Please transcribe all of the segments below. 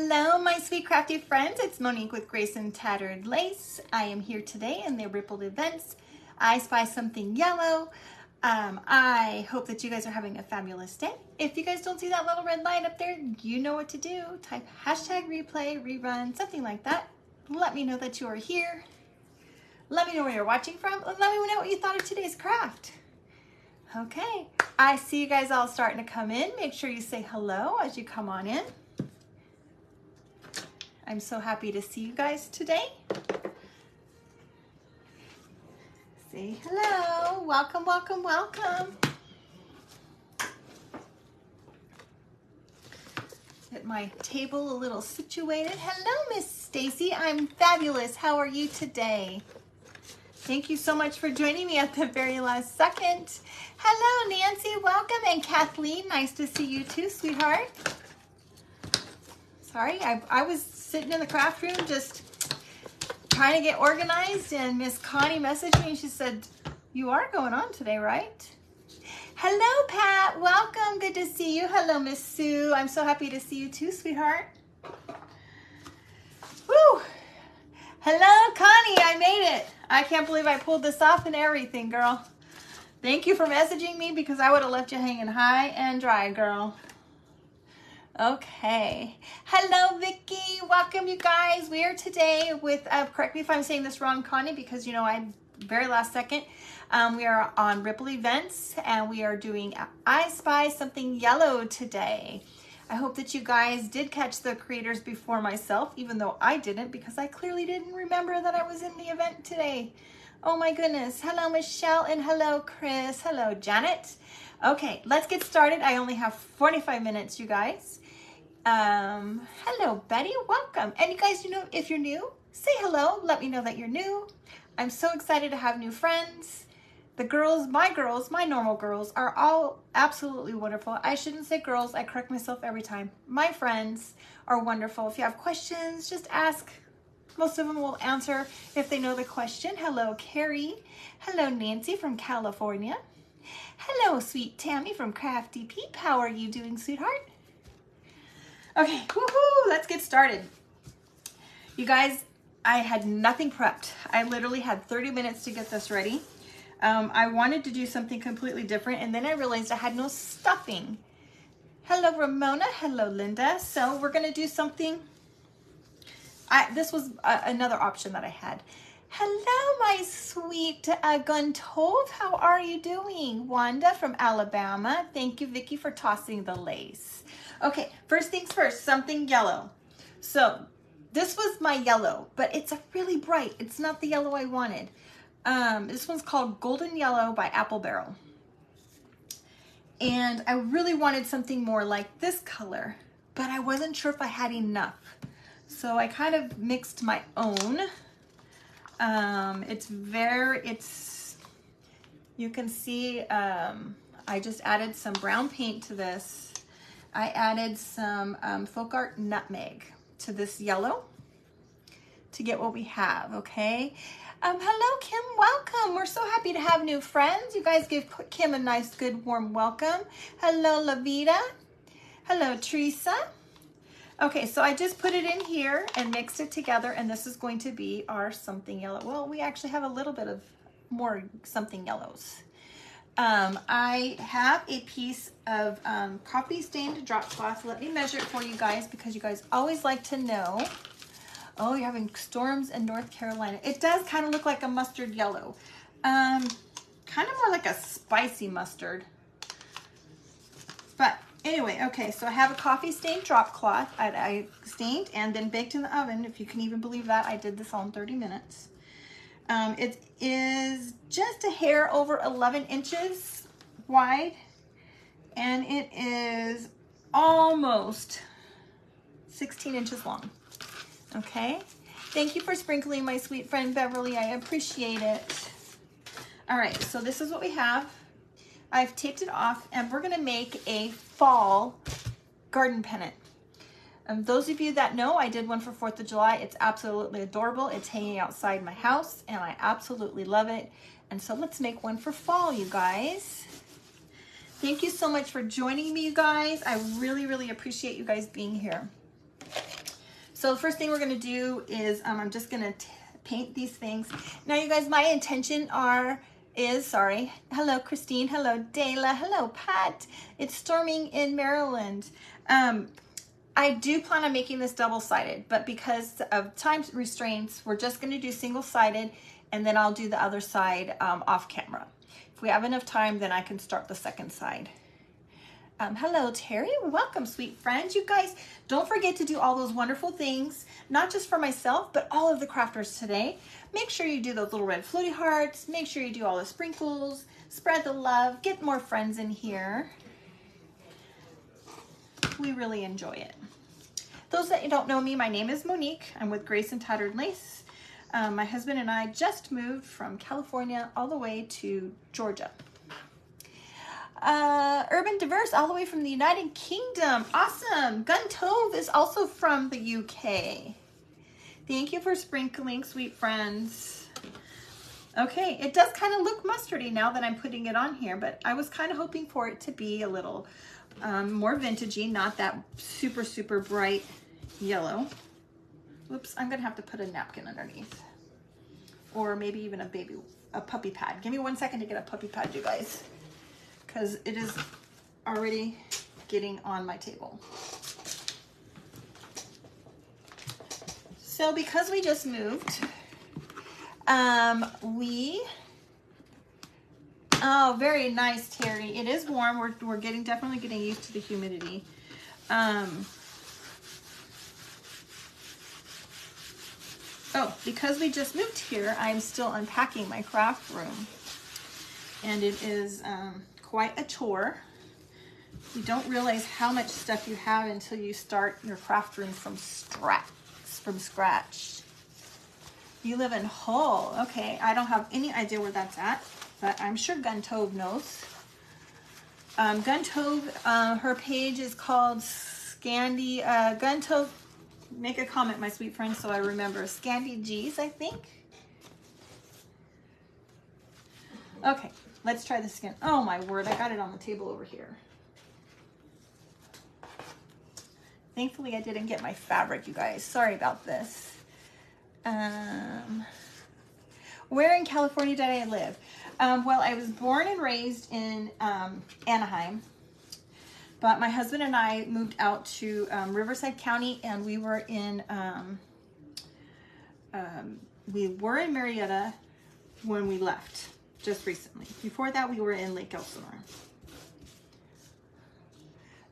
Hello, my sweet crafty friends. It's Monique with Grace and Tattered Lace. I am here today in the Rippled Events. I spy something yellow. I hope that you guys are having a fabulous day. If you guys don't see that little red light up there, you know what to do. Type hashtag replay, rerun, something like that. Let me know that you are here. Let me know where you're watching from. Let me know what you thought of today's craft. Okay, I see you guys all starting to come in. Make sure you say hello as you come on in. I'm so happy to see you guys today. Say hello. Welcome, welcome, welcome. Get my table a little situated. Hello, Miss Stacy. I'm fabulous. How are you today? Thank you so much for joining me at the very last second. Hello, Nancy. Welcome. And Kathleen, nice to see you too, sweetheart. Sorry, I was sitting in the craft room just trying to get organized, and Miss Connie messaged me and she said, you are going on today, right? Hello, Pat. Welcome. Good to see you. Hello, Miss Sue. I'm so happy to see you too, sweetheart. Woo! Hello, Connie. I made it. I can't believe I pulled this off and everything, girl. Thank you for messaging me because I would have left you hanging high and dry, girl. Okay. Hello, Vicky. Welcome, you guys. We are today with, correct me if I'm saying this wrong, Connie, because, you know, very last second. We are on Ripple Events, and we are doing I Spy Something Yellow today. I hope that you guys did catch the creators before myself, even though I didn't, because I clearly didn't remember that I was in the event today. Oh my goodness. Hello, Michelle, and hello, Chris. Hello, Janet. Okay, let's get started. I only have 45 minutes, you guys. Hello, Betty. Welcome. And you guys, you know, if you're new, say hello. Let me know that you're new. I'm so excited to have new friends. The girls, my normal girls, are all absolutely wonderful. I shouldn't say girls. I correct myself every time. My friends are wonderful. If you have questions, just ask. Most of them will answer if they know the question. Hello, Carrie. Hello, Nancy from California. Hello, sweet Tammy from Crafty Peep. How are you doing, sweetheart? Okay, woohoo, let's get started. You guys, I had nothing prepped. I literally had 30 minutes to get this ready. I wanted to do something completely different, and then I realized I had no stuffing. Hello, Ramona. Hello, Linda. So we're gonna do something. This was another option that I had. Hello, my sweet Guntove. How are you doing? Wanda from Alabama. Thank you, Vicky, for tossing the lace. Okay, first things first, something yellow. So this was my yellow, but it's a really bright. It's not the yellow I wanted. This one's called Golden Yellow by Apple Barrel. And I really wanted something more like this color, but I wasn't sure if I had enough. So I kind of mixed my own. You can see, I just added some brown paint to this. I added some Folk Art Nutmeg to this yellow to get what we have, okay? Hello, Kim, welcome. We're so happy to have new friends. You guys give Kim a nice, good, warm welcome. Hello, Lavita. Hello, Teresa. Okay, so I just put it in here and mixed it together, and this is going to be our something yellow. Well, we actually have a little bit of more something yellows. I have a piece of coffee stained drop cloth. Let me measure it for you guys because you guys always like to know. Oh, you're having storms in North Carolina. It does kind of look like a mustard yellow. Kind of more like a spicy mustard. But anyway, okay, so I have a coffee stained drop cloth. I stained and then baked in the oven. If you can even believe that, I did this all in 30 minutes. It is just a hair over 11 inches wide, and it is almost 16 inches long. Okay, thank you for sprinkling, my sweet friend Beverly. I appreciate it. All right, so this is what we have. I've taped it off, and we're gonna make a fall garden pennant. Those of you that know, I did one for 4th of July. It's absolutely adorable. It's hanging outside my house, and I absolutely love it. And so let's make one for fall, you guys. Thank you so much for joining me, you guys. I really, really appreciate you guys being here. So the first thing we're gonna do is I'm just gonna paint these things. Now you guys, my intention sorry, hello Christine, hello Dayla, hello Pat. It's storming in Maryland. I do plan on making this double-sided, but because of time restraints, we're just gonna do single-sided, and then I'll do the other side off camera. If we have enough time, then I can start the second side. Hello, Terry. Welcome, sweet friends. You guys, don't forget to do all those wonderful things, not just for myself, but all of the crafters today. Make sure you do those little red floaty hearts. Make sure you do all the sprinkles. Spread the love. Get more friends in here. We really enjoy it. Those that don't know me, my name is Monique. I'm with Grace and Tattered Lace. My husband and I just moved from California all the way to Georgia. Urban Diverse, all the way from the United Kingdom. Awesome. Gun Tove is also from the UK. Thank you for sprinkling, sweet friends. Okay, it does kind of look mustardy now that I'm putting it on here, but I was kind of hoping for it to be a little more vintagey, not that super, super bright yellow. Whoops, I'm gonna have to put a napkin underneath. Or maybe even a puppy pad. Give me 1 second to get a puppy pad, you guys, because it is already getting on my table. So because we just moved, oh, very nice, Terry. It is warm. We're definitely getting used to the humidity. Oh, because we just moved here, I'm still unpacking my craft room. And it is quite a chore. You don't realize how much stuff you have until you start your craft room from scratch. You live in Hull. Okay, I don't have any idea where that's at, but I'm sure Gun Tove knows. Gun Tove, her page is called Scandi. Gun Tove, make a comment, my sweet friend, so I remember. Scandi G's, I think. Okay, let's try this again. Oh my word, I got it on the table over here. Thankfully, I didn't get my fabric, you guys. Sorry about this. Where in California did I live? Well, I was born and raised in Anaheim, but my husband and I moved out to Riverside County, and we were in Marietta when we left just recently. Before that, we were in Lake Elsinore.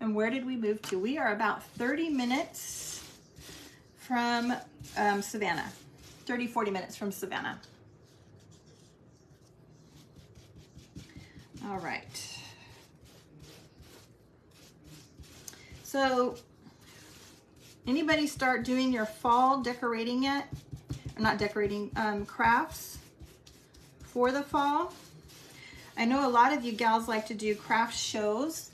And where did we move to? We are about 30 minutes from Savannah. 30, 40 minutes from Savannah. All right. So, anybody start doing your fall decorating yet? Or not decorating, crafts for the fall? I know a lot of you gals like to do craft shows.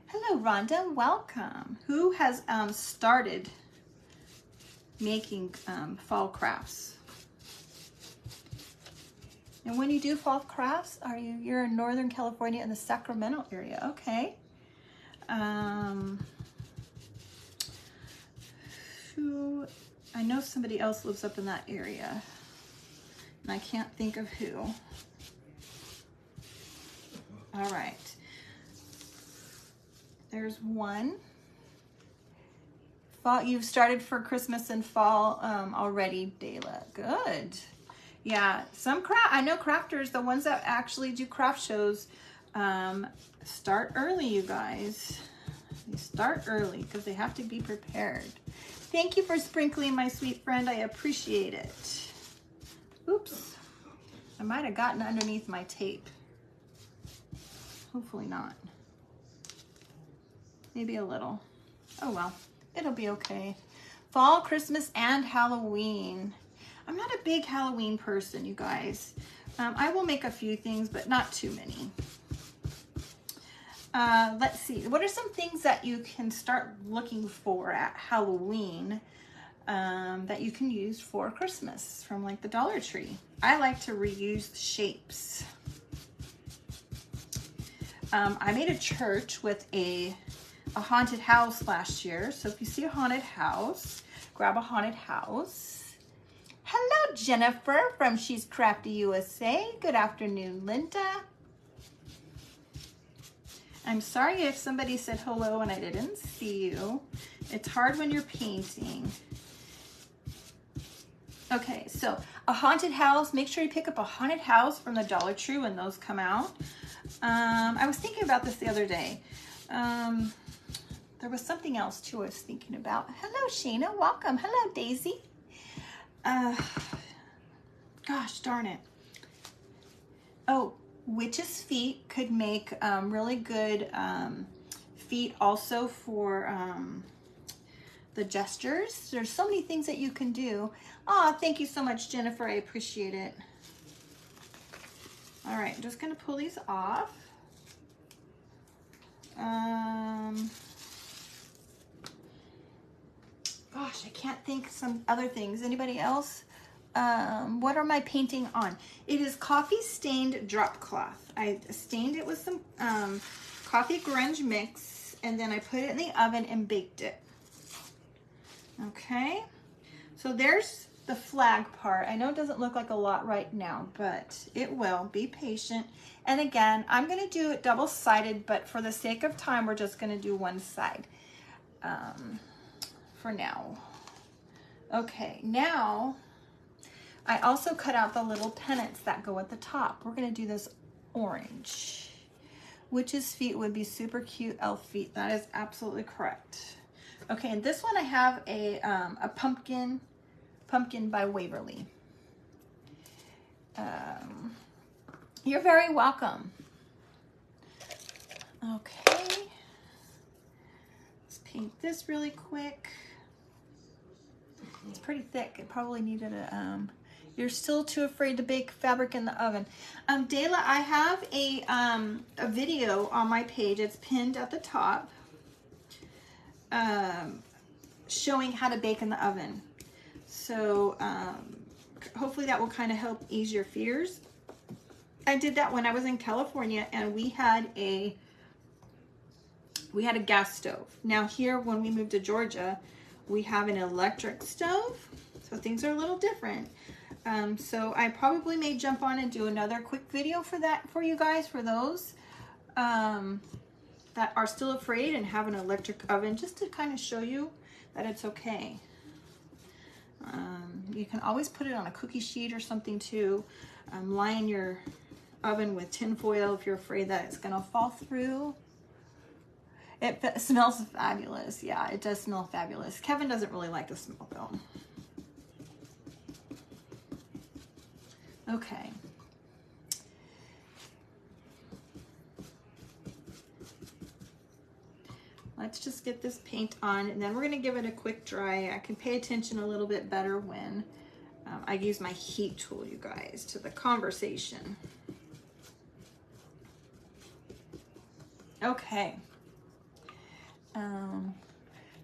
Hello, Rhonda, welcome. Who has started making fall crafts? And when you do fall crafts, you're in Northern California in the Sacramento area? Okay. I know somebody else lives up in that area, and I can't think of who. All right. There's one. Fall, you've started for Christmas and fall already, Dayla. Good. Yeah, I know crafters, the ones that actually do craft shows, start early, you guys. They start early because they have to be prepared. Thank you for sprinkling, my sweet friend. I appreciate it. Oops. I might have gotten underneath my tape. Hopefully not. Maybe a little. Oh well, it'll be okay. Fall, Christmas, and Halloween. I'm not a big Halloween person, you guys. I will make a few things, but not too many. Let's see. What are some things that you can start looking for at Halloween that you can use for Christmas from like the Dollar Tree? I like to reuse the shapes. I made a church with a haunted house last year. So if you see a haunted house, grab a haunted house. Hello, Jennifer from She's Crafty USA. Good afternoon, Linda. I'm sorry if somebody said hello and I didn't see you. It's hard when you're painting. Okay, so a haunted house. Make sure you pick up a haunted house from the Dollar Tree when those come out. I was thinking about this the other day. There was something else too I was thinking about. Hello, Shayna. Welcome. Hello, Daisy. Gosh darn it. Oh, witch's feet could make really good feet also for the gestures. There's so many things that you can do. Oh, thank you so much, Jennifer. I appreciate it. All right, I'm just gonna pull these off. Gosh, I can't think some other things. Anybody else? What am I painting on? It is coffee stained drop cloth. I stained it with some coffee grunge mix, and then I put it in the oven and baked it. Okay, so there's the flag part. I know it doesn't look like a lot right now, but it will. Be patient. And again, I'm going to do it double-sided, but for the sake of time, we're just going to do one side for now. Okay, now I also cut out the little pennants that go at the top. We're going to do this orange. Witch's feet would be super cute elf feet. That is absolutely correct. Okay, and this one I have a pumpkin by Waverly. You're very welcome. Okay, let's paint this really quick. It's pretty thick. It probably needed a, you're still too afraid to bake fabric in the oven. Dayla, I have a video on my page. It's pinned at the top. Showing how to bake in the oven. So hopefully that will kind of help ease your fears. I did that when I was in California, and we had a gas stove. Now here, when we moved to Georgia, we have an electric stove, so things are a little different. So I probably may jump on and do another quick video for that for you guys, for those that are still afraid and have an electric oven, just to kind of show you that it's okay. You can always put it on a cookie sheet or something too. Line your oven with tin foil if you're afraid that it's gonna fall through. It smells fabulous. Yeah, it does smell fabulous. Kevin doesn't really like the smell though. Okay. Let's just get this paint on, and then we're gonna give it a quick dry. I can pay attention a little bit better when I use my heat tool, you guys, to the conversation. Okay.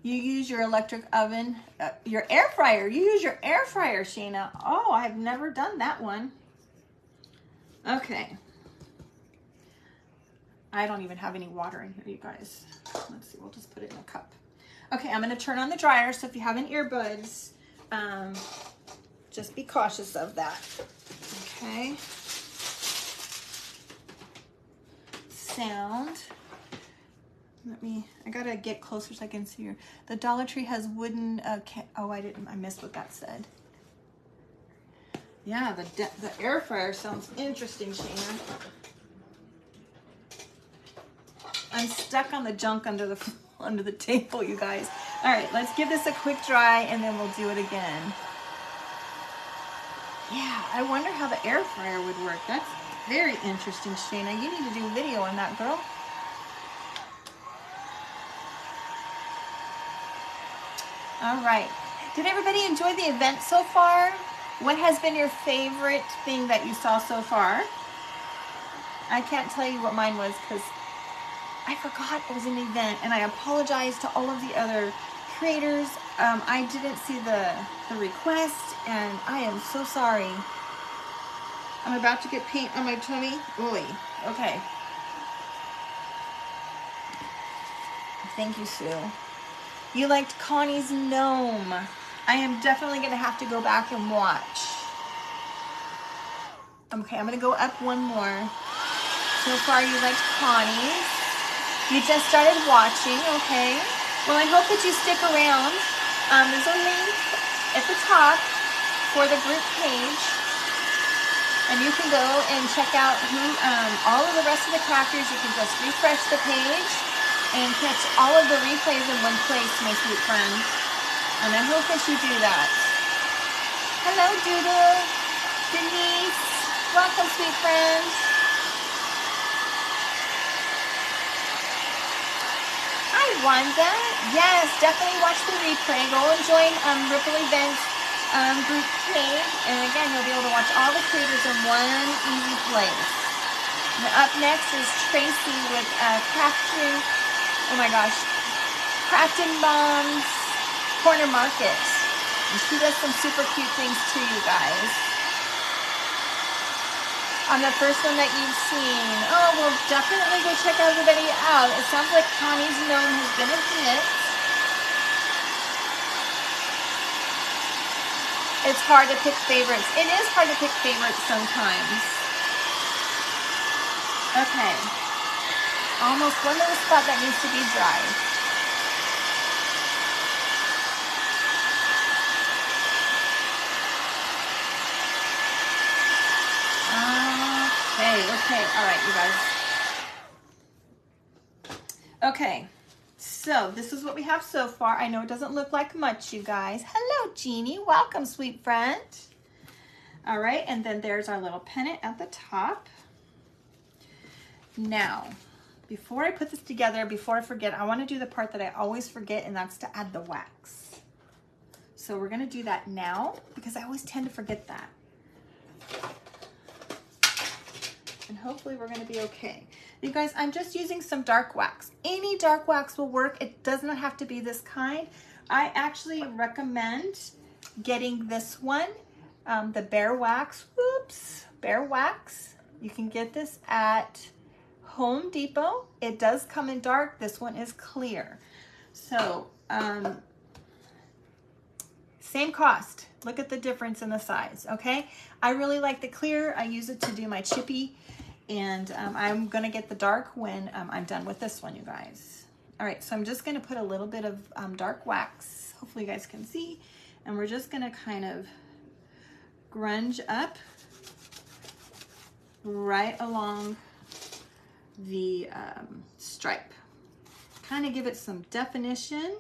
You use your electric oven, your air fryer. You use your air fryer, Shayna. Oh, I've never done that one. Okay. I don't even have any water in here, you guys. Let's see, we'll just put it in a cup. Okay, I'm gonna turn on the dryer, so if you have an earbuds, just be cautious of that. Okay. Sound. I gotta get closer so I can see your, the Dollar Tree has wooden, oh, I missed what that said. Yeah, the air fryer sounds interesting, Shayna. I'm stuck on the junk under the table, you guys. All right, let's give this a quick dry and then we'll do it again. Yeah, I wonder how the air fryer would work. That's very interesting, Shayna. You need to do a video on that, girl. All right. Did everybody enjoy the event so far? What has been your favorite thing that you saw so far? I can't tell you what mine was because I forgot it was an event, and I apologize to all of the other creators. I didn't see the request, and I am so sorry. I'm about to get paint on my tummy. Oy. Okay. Thank you, Sue. You liked Connie's gnome. I am definitely going to have to go back and watch. Okay, I'm going to go up one more. So far you liked Connie's. You just started watching, okay? Well, I hope that you stick around. There's a link at the top for the group page. And you can go and check out all of the rest of the crafters. You can just refresh the page and catch all of the replays in one place, my sweet friends. And I hope that you do that. Hello, Doodle. Denise. Welcome, sweet friends. Hi, Wanda. Yes, definitely watch the replay. Go and join Ripple Events group page. And again, you'll be able to watch all the creators in one easy place. And up next is Tracy with Craftinmom's Corner Market. And she does some super cute things too, you guys. On the first one that you've seen. Oh, well, definitely go check everybody out. It sounds like Connie's Gnome has been a hit. It's hard to pick favorites. It is hard to pick favorites sometimes. Okay. Almost one little spot that needs to be dry. Okay, all right, you guys. Okay, so this is what we have so far. I know it doesn't look like much, you guys. Hello, Jeannie. Welcome, sweet friend. All right, and then there's our little pennant at the top. Now, before I put this together, before I forget, I want to do the part that I always forget, and that's to add the wax. So we're going to do that now because I always tend to forget that. And hopefully we're going to be okay. You guys, I'm just using some dark wax. Any dark wax will work. It does not have to be this kind. I actually recommend getting this one, the Bear Wax. Whoops, Bear Wax. You can get this at Home Depot. It does come in dark. This one is clear. So, same cost. Look at the difference in the size, okay? I really like the clear. I use it to do my chippy, and I'm gonna get the dark when I'm done with this one, you guys. All right, so I'm just gonna put a little bit of dark wax. Hopefully you guys can see. And we're just gonna kind of grunge up right along the stripe. Kind of give it some definition.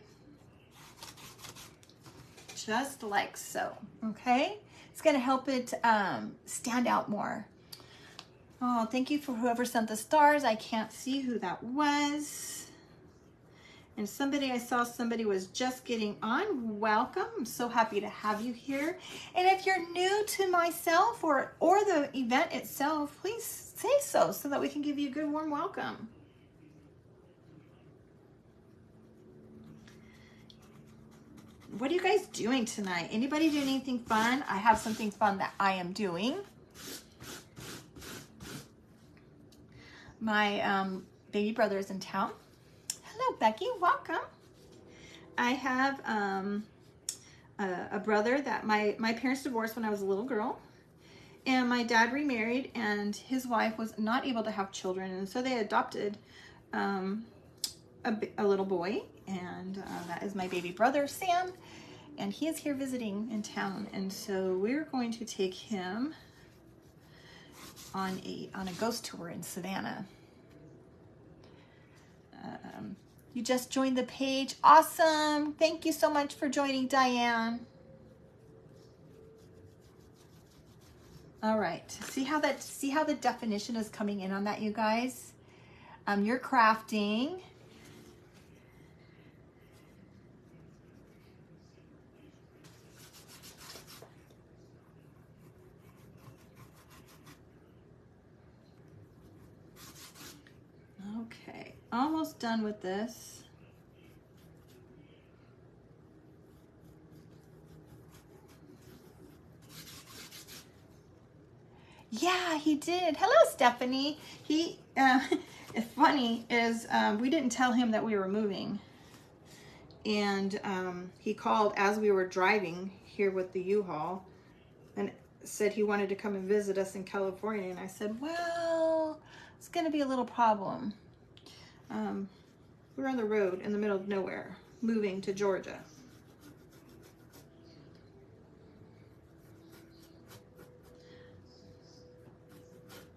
Just like so, okay? It's gonna help it stand out more. Oh, thank you for whoever sent the stars. I can't see who that was. And I saw somebody was just getting on. Welcome, I'm so happy to have you here. And if you're new to myself or the event itself, please say so that we can give you a good warm welcome. What are you guys doing tonight? Anybody doing anything fun? I have something fun that I am doing. My baby brother is in town. Hello, Becky. Welcome. I have a brother that my parents divorced when I was a little girl. And my dad remarried, and his wife was not able to have children. And so they adopted a little boy. And that is my baby brother, Sam. And he is here visiting in town. And so we're going to take him on a ghost tour in Savannah. You just joined the page. Awesome. Thank you so much for joining, Diane. All right. See how the definition is coming in on that, you guys? You're crafting. Okay, almost done with this. Yeah, he did. Hello, Stephanie. It's funny is we didn't tell him that we were moving. and he called as we were driving here with the U-Haul and said he wanted to come and visit us in California. And I said, well, it's going to be a little problem. We're on the road in the middle of nowhere, moving to Georgia.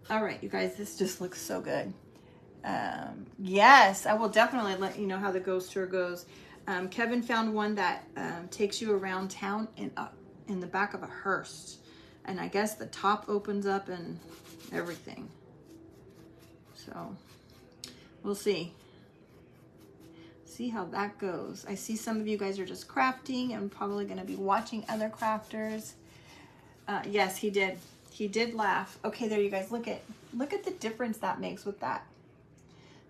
All right, you guys, this just looks so good. Yes, I will definitely let you know how the ghost tour goes. Kevin found one that takes you around town in the back of a hearse. And I guess the top opens up and everything. So we'll see. See how that goes. I see some of you guys are just crafting and probably going to be watching other crafters. Yes, he did. He did laugh. Okay, there you guys. Look at the difference that makes with that.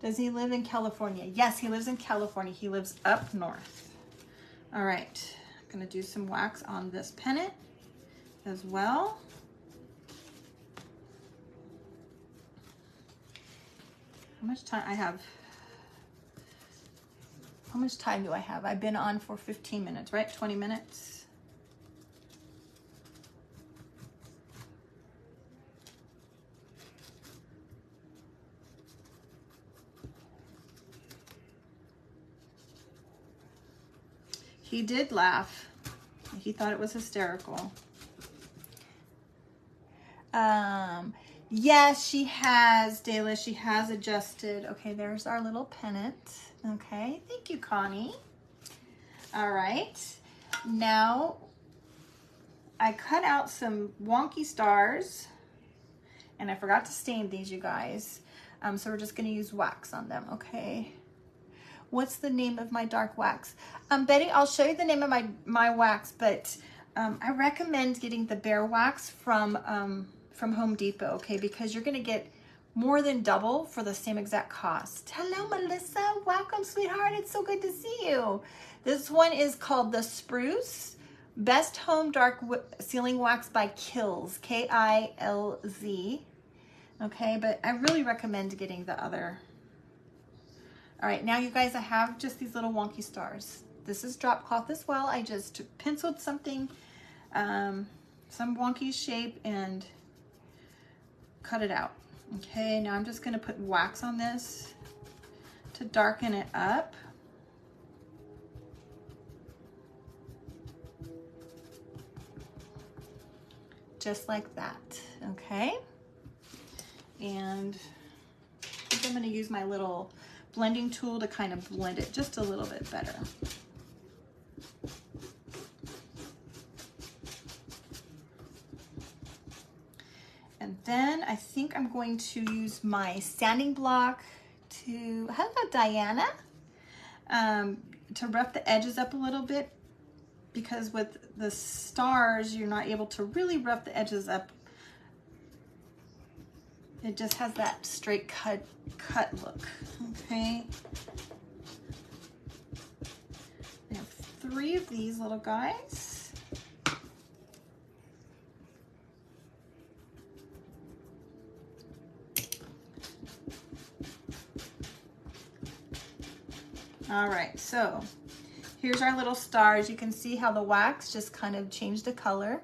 Does he live in California? Yes, he lives in California. He lives up north. All right. I'm going to do some wax on this pennant as well. How much time I have? How much time do I have? I've been on for 15 minutes, right? 20 minutes. He did laugh. He thought it was hysterical. Yes, she has, Dayla. She has adjusted. Okay, there's our little pennant. Okay, thank you, Connie. All right. Now, I cut out some wonky stars, and I forgot to stain these, you guys. So we're just going to use wax on them, okay? What's the name of my dark wax? Betty, I'll show you the name of my wax, but I recommend getting the bare wax from Home Depot, okay? Because you're gonna get more than double for the same exact cost. Hello, Melissa. Welcome, sweetheart. It's so good to see you. This one is called the Spruce Best Home Dark Sealing Wax by Kilz, K-I-L-Z. Okay, but I really recommend getting the other. All right, now you guys, I have just these little wonky stars. This is drop cloth as well. I just penciled something, some wonky shape and cut it out. Okay, now I'm just gonna put wax on this to darken it up. Just like that, okay? And I think I'm gonna use my little blending tool to kind of blend it just a little bit better. And then I think I'm going to use my sanding block to, how about Diana? To rough the edges up a little bit, because with the stars, you're not able to really rough the edges up. It just has that straight cut look, okay? I have 3 of these little guys. All right, so here's our little stars. You can see how the wax just kind of changed the color.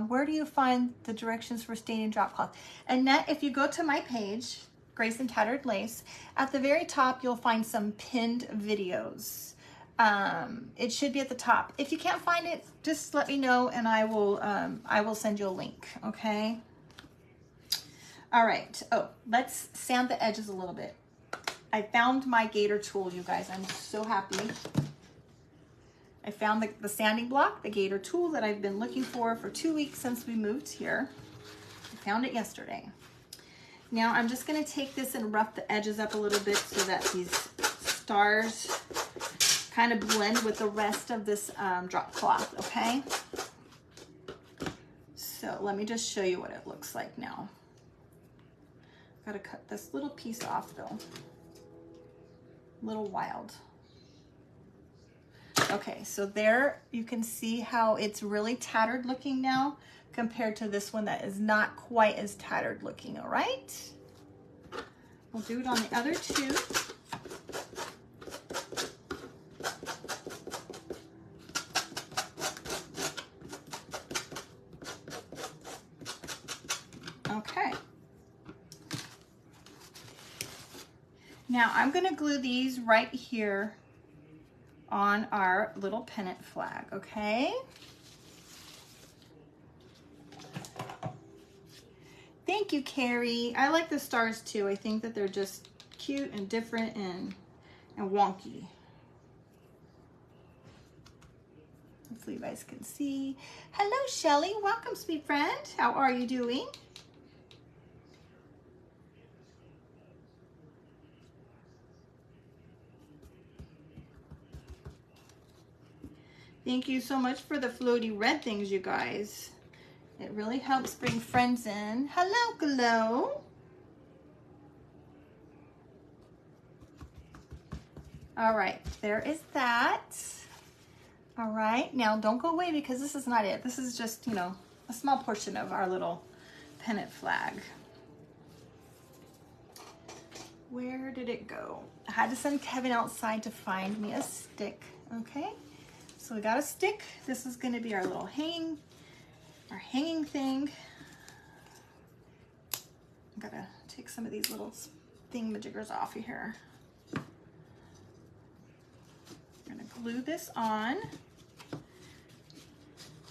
Where do you find the directions for staining drop cloth? Annette, if you go to my page, Grace and Tattered Lace, at the very top, you'll find some pinned videos. It should be at the top. If you can't find it, just let me know and I will send you a link, okay? All right, oh, let's sand the edges a little bit. I found my gator tool, you guys. I'm so happy. I found the sanding block, the gator tool that I've been looking for 2 weeks since we moved here. I found it yesterday. Now I'm just gonna take this and rough the edges up a little bit so that these stars kind of blend with the rest of this drop cloth, okay? So let me just show you what it looks like now. Gotta cut this little piece off though. A little wild. Okay, so there you can see how it's really tattered looking now compared to this one that is not quite as tattered looking, all right? We'll do it on the other 2. Okay. Now I'm going to glue these right here on our little pennant flag, okay? Thank you, Carrie. I like the stars too. I think that they're just cute and different and wonky. Hopefully you guys can see. Hello, Shelly. Welcome, sweet friend. How are you doing? Thank you so much for the floaty red things, you guys. It really helps bring friends in. Hello, Glow. All right, there is that. All right, now don't go away because this is not it. This is just, you know, a small portion of our little pennant flag. Where did it go? I had to send Kevin outside to find me a stick, okay? So we got a stick. This is gonna be our little hanging thing. I'm gonna take some of these little thingamajiggers off of here. I'm gonna glue this on.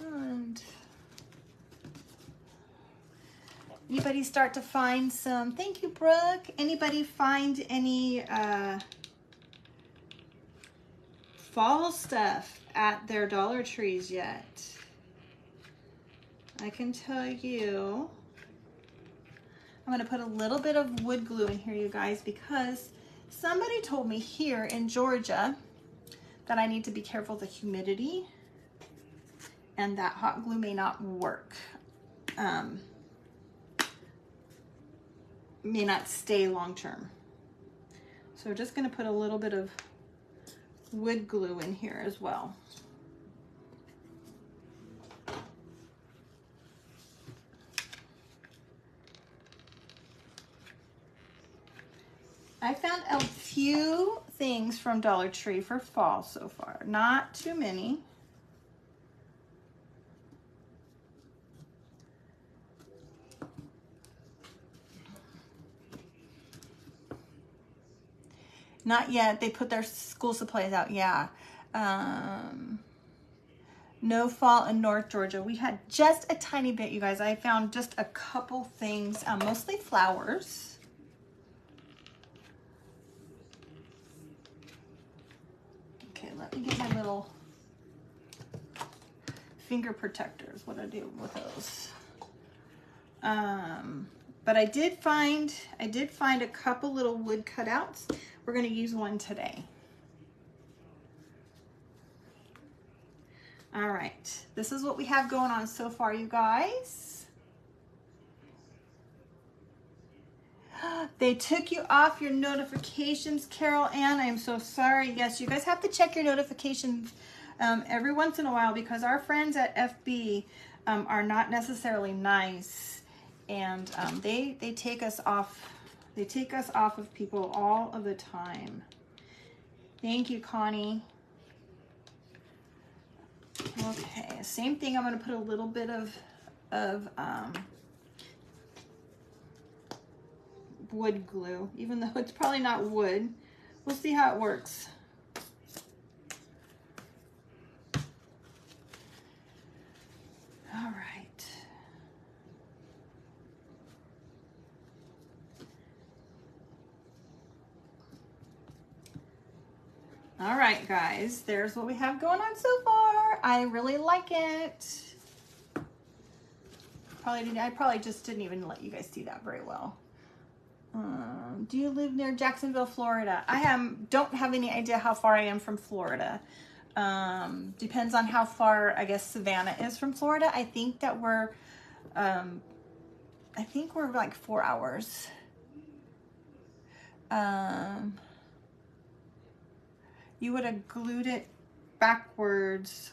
And anybody start to find some, thank you, Brooke. Anybody find any fall stuff at their Dollar Trees yet? I can tell you, I'm gonna put a little bit of wood glue in here, you guys, because somebody told me here in Georgia that I need to be careful of the humidity and that hot glue may not work. May not stay long term. So we're just gonna put a little bit of wood glue in here as well. I found a few things from Dollar Tree for fall so far, not too many. Not yet. They put their school supplies out. Yeah. No fall in North Georgia. We had just a tiny bit, you guys. I found just a couple things, mostly flowers. Okay, let me get my little finger protectors. What do I do with those? But I did find a couple little wood cutouts. We're going to use one today. All right, this is what we have going on so far, you guys. They took you off your notifications, Carol Ann. I am so sorry. Yes, you guys have to check your notifications every once in a while because our friends at FB are not necessarily nice, and they take us off. They take us off of people all of the time. Thank you, Connie. Okay, same thing. I'm going to put a little bit of wood glue, even though it's probably not wood. We'll see how it works. All right. All right, guys, there's what we have going on so far. I really like it. I probably just didn't even let you guys see that very well. Do you live near Jacksonville, Florida? Don't have any idea how far I am from Florida. Depends on how far, I guess, Savannah is from Florida. I think that we're like 4 hours. You would have glued it backwards.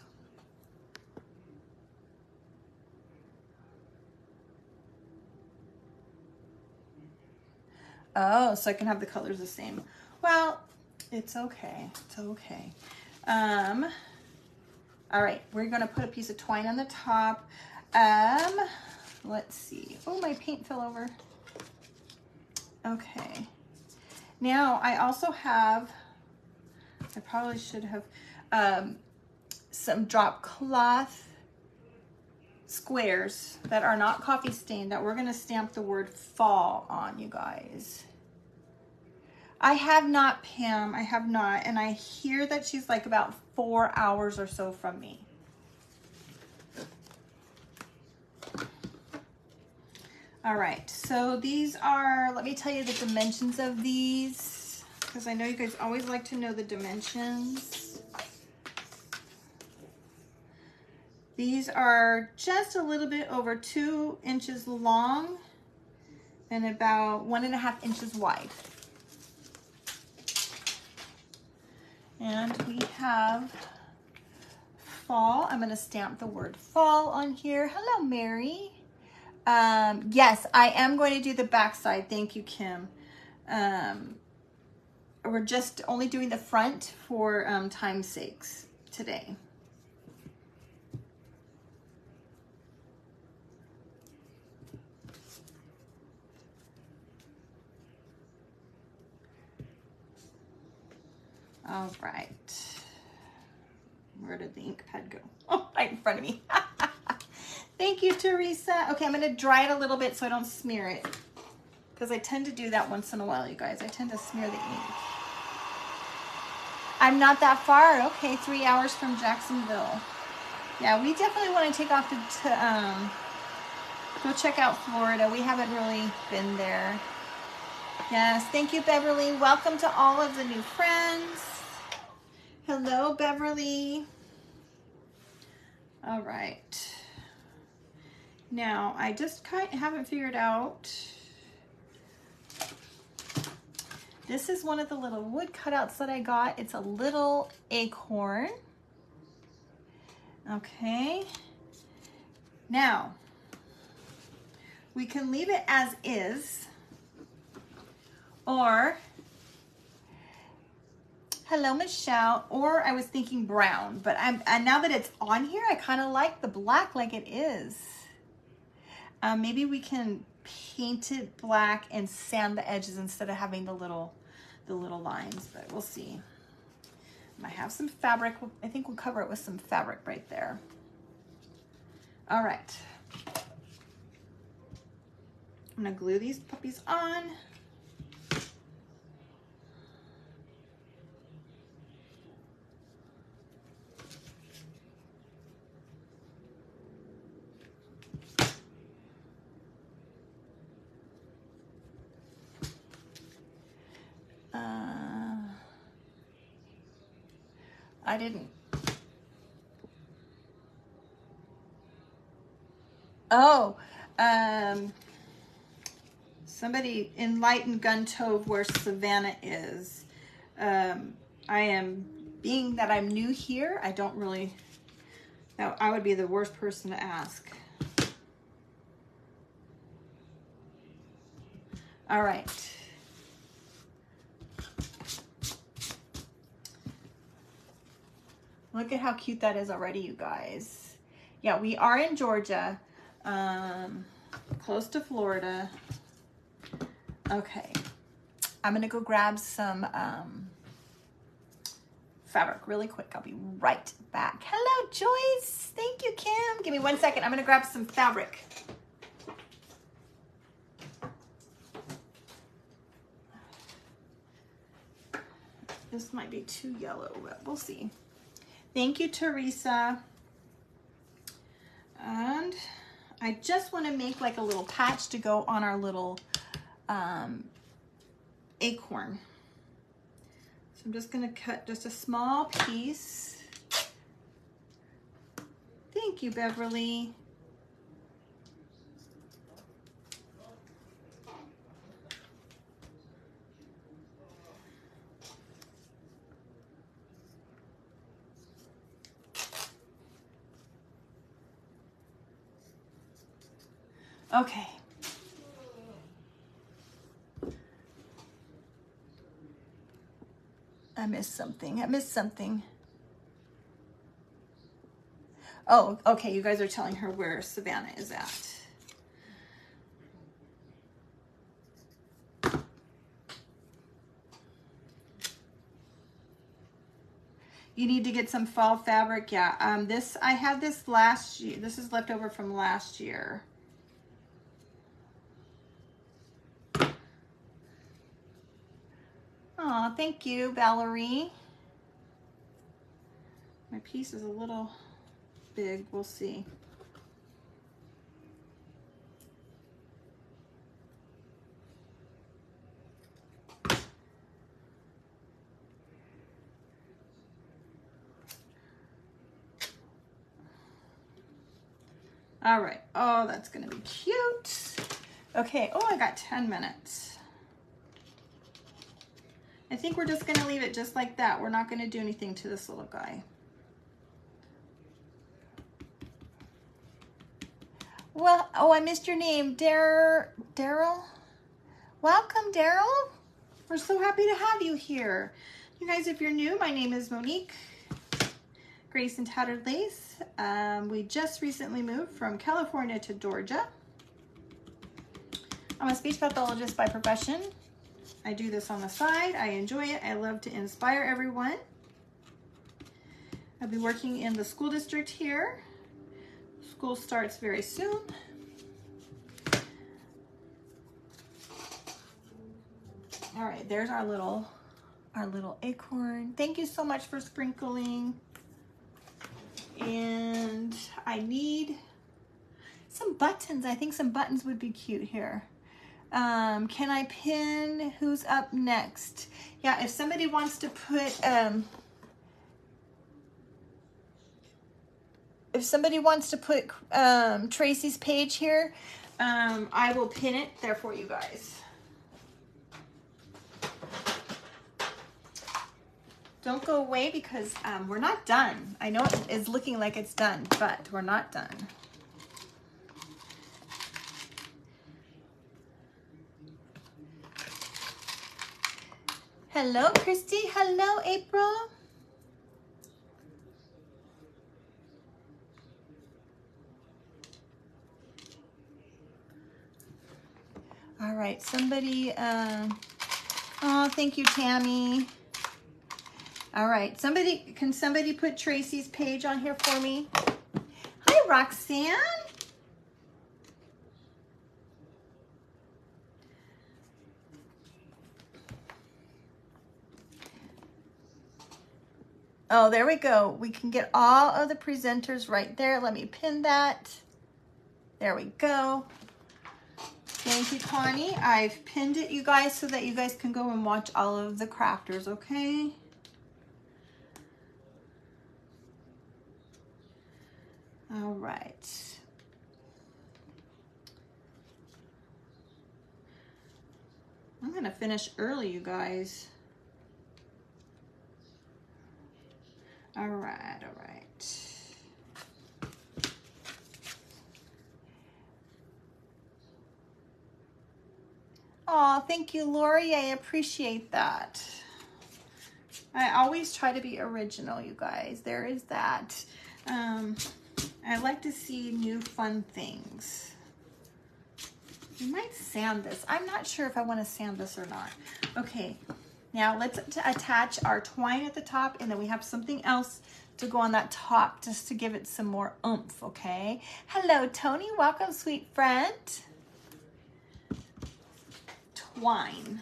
Oh, so I can have the colors the same. Well, it's okay. It's okay. All right, we're gonna put a piece of twine on the top. let's see. Oh, my paint fell over. Okay. Now I also have, I probably should have some drop cloth squares that are not coffee stained that we're going to stamp the word fall on, you guys. I have not, Pam. I have not. And I hear that she's like about 4 hours or so from me. All right. So these are, let me tell you the dimensions of these, because I know you guys always like to know the dimensions. These are just a little bit over 2 inches long and about 1.5 inches wide. And we have fall. I'm going to stamp the word fall on here. Hello, Mary. Yes, I am going to do the back side. Thank you, Kim. We're just only doing the front for time's sakes today. All right. Where did the ink pad go? Oh, right in front of me. Thank you, Teresa. Okay, I'm going to dry it a little bit so I don't smear it, because I tend to do that once in a while, you guys. I tend to smear the ink. I'm not that far. Okay, 3 hours from Jacksonville. Yeah, we definitely want to take off to go check out Florida. We haven't really been there. Yes, thank you, Beverly. Welcome to all of the new friends. Hello, Beverly. All right. Now, I just kind of haven't figured out. This is one of the little wood cutouts that I got. It's a little acorn. Okay. Now, we can leave it as is, or, hello, Michelle, or I was thinking brown, but and now that it's on here, I kind of like the black like it is. Maybe we can paint it black and sand the edges instead of having the little lines, but we'll see. I have some fabric. I think we'll cover it with some fabric right there. All right. I'm gonna glue these puppies on. I didn't. Oh, somebody enlightened Gun Tove where Savannah is. I am, being that I'm new here, I don't really, I would be the worst person to ask. All right. Look at how cute that is already, you guys. Yeah, we are in Georgia, close to Florida. Okay, I'm gonna go grab some fabric really quick. I'll be right back. Hello, Joyce. Thank you, Kim. Give me 1 second. I'm gonna grab some fabric. This might be too yellow, but we'll see. Thank you, Teresa. And I just want to make like a little patch to go on our little acorn. So I'm just going to cut just a small piece. Thank you, Beverly. Okay. I missed something. I missed something. Oh, okay. You guys are telling her where Savannah is at. You need to get some fall fabric. Yeah, I had this last year. This is leftover from last year. Oh, thank you, Valerie. My piece is a little big. We'll see. All right. Oh, that's going to be cute. Okay. Oh, I got 10 minutes. I think we're just going to leave it just like that. We're not going to do anything to this little guy. Well, oh, I missed your name. Daryl? Welcome, Daryl. We're so happy to have you here. You guys, if you're new, my name is Monique Grace and Tattered Lace. We just recently moved from California to Georgia. I'm a speech pathologist by profession. I do this on the side. I enjoy it. I love to inspire everyone. I'll be working in the school district here. School starts very soon. All right, there's our little acorn. Thank you so much for sprinkling. And I need some buttons. I think some buttons would be cute here. Can I pin who's up next? Yeah, if somebody wants to put Tracy's page here, I will pin it there for you guys. Don't go away because we're not done. I know it is looking like it's done, but we're not done. Hello, Christy. Hello, April. All right, somebody, oh, thank you, Tammy. All right, can somebody put Tracy's page on here for me? Hi, Roxanne. Oh, there we go. We can get all of the presenters right there. Let me pin that. There we go. Thank you, Connie. I've pinned it, you guys, so that you guys can go and watch all of the crafters, okay? All right. I'm gonna finish early, you guys. All right, all right. Oh, thank you, Lori. I appreciate that. I always try to be original, you guys. There is that. I like to see new fun things. We might sand this. I'm not sure if I want to sand this or not. Okay, now let's attach our twine at the top, and then we have something else to go on that top just to give it some more oomph, okay? Hello, Tony. Welcome, sweet friend. Twine.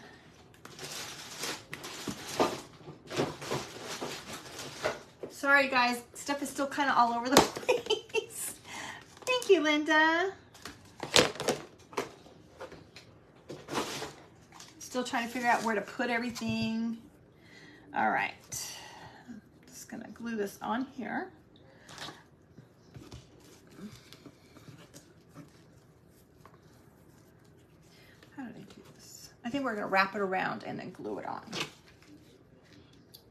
Sorry, guys. Stuff is still kind of all over the place. Thank you, Linda. Still trying to figure out where to put everything. All right. Just going to glue this on here. How did I do this? I think we're going to wrap it around and then glue it on.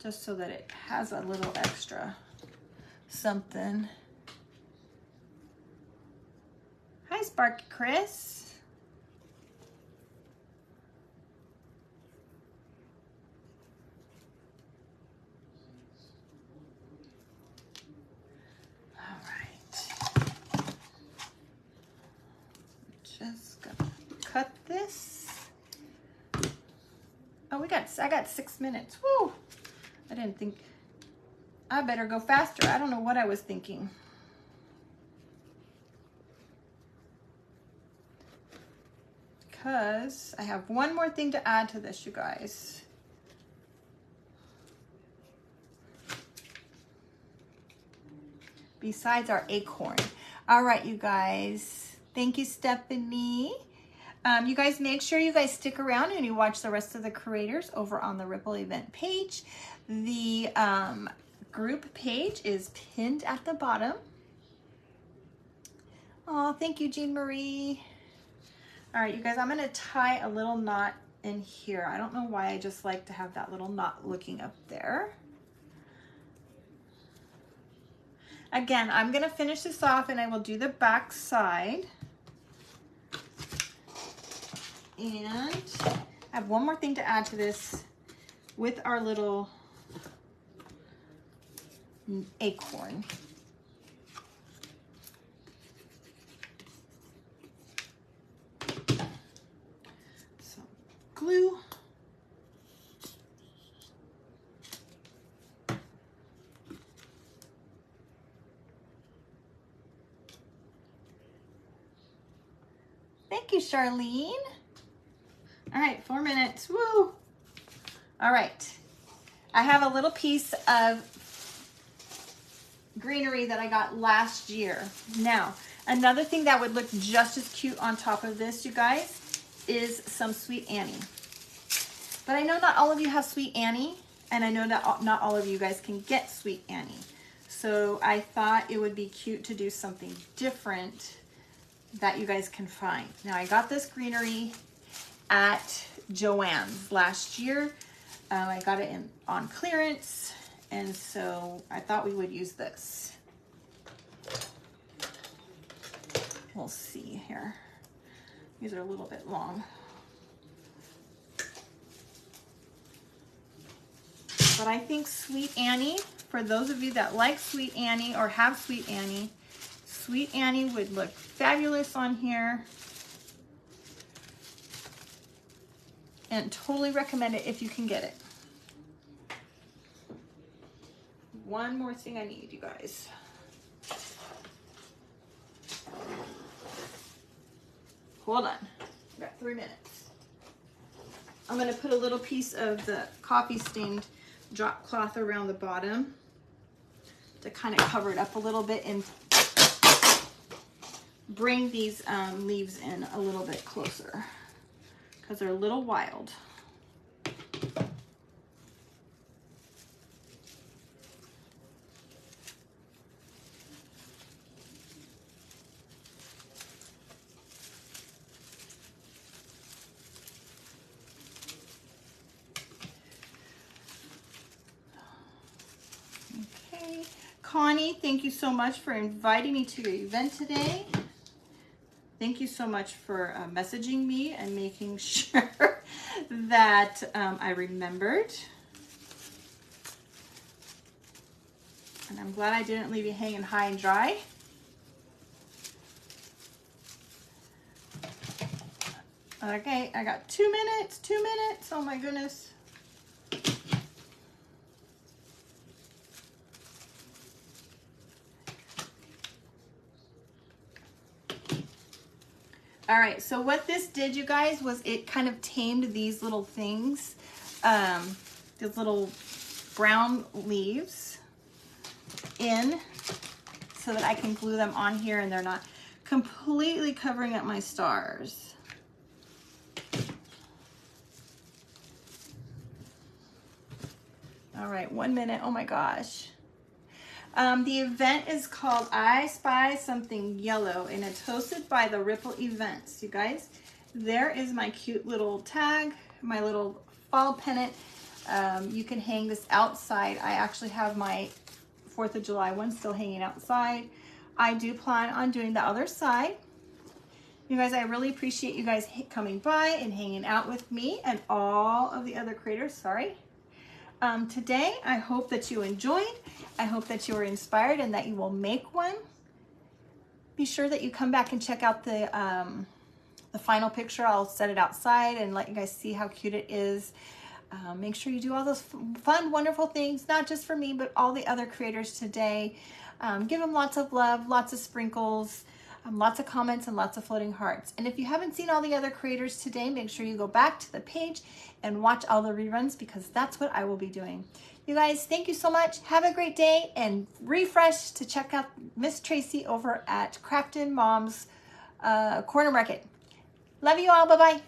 Just so that it has a little extra something. Hi, Sparky Chris. All right. Just gonna cut this. Oh, I got 6 minutes. Woo! I didn't think. I better go faster. I don't know what I was thinking. Because I have one more thing to add to this, you guys. Besides our acorn. All right, you guys. Thank you, Stephanie. You guys make sure you guys stick around and you watch the rest of the creators over on the Ripple event page. The group page is pinned at the bottom. Oh, thank you, Jean Marie. All right, you guys, I'm gonna tie a little knot in here. I don't know why, I just like to have that little knot looking up there. Again, I'm gonna finish this off and I will do the back side. And I have one more thing to add to this with our little acorn. Some glue. Thank you, Charlene. All right, 4 minutes, woo. All right, I have a little piece of greenery that I got last year. Now, another thing that would look just as cute on top of this, you guys, is some Sweet Annie. But I know not all of you have Sweet Annie, and I know that not all of you guys can get Sweet Annie. So I thought it would be cute to do something different that you guys can find. Now, I got this greenery at Joann's last year. I got it on clearance, and so I thought we would use this. We'll see here. These are a little bit long. But I think Sweet Annie, for those of you that like Sweet Annie or have Sweet Annie would look fabulous on here. And totally recommend it if you can get it. One more thing I need, you guys. Hold on, I've got 3 minutes. I'm gonna put a little piece of the coffee stained drop cloth around the bottom to kind of cover it up a little bit and bring these leaves in a little bit closer because they're a little wild. Okay, Connie, thank you so much for inviting me to your event today. Thank you so much for messaging me and making sure that I remembered. And I'm glad I didn't leave you hanging high and dry. Okay, I got 2 minutes, 2 minutes. Oh my goodness. All right, so what this did, you guys, was it kind of tamed these little things, these little brown leaves in so that I can glue them on here and they're not completely covering up my stars. All right, 1 minute, oh my gosh. The event is called I Spy Something Yellow, and it's hosted by the Ripple Events. You guys, there is my cute little tag, my little fall pennant. You can hang this outside. I actually have my 4th of July one still hanging outside. I do plan on doing the other side. You guys, I really appreciate you guys coming by and hanging out with me and all of the other creators. Sorry. Today, I hope that you enjoyed. I hope that you were inspired and that you will make one. Be sure that you come back and check out the final picture. I'll set it outside and let you guys see how cute it is. Make sure you do all those fun, wonderful things, not just for me, but all the other creators today. Give them lots of love, lots of sprinkles, lots of comments, and lots of floating hearts. And if you haven't seen all the other creators today, make sure you go back to the page and watch all the reruns, because that's what I will be doing. You guys, thank you so much. Have a great day, and refresh to check out Miss Tracy over at Craftinmom's Corner Market. Love you all. Bye-bye.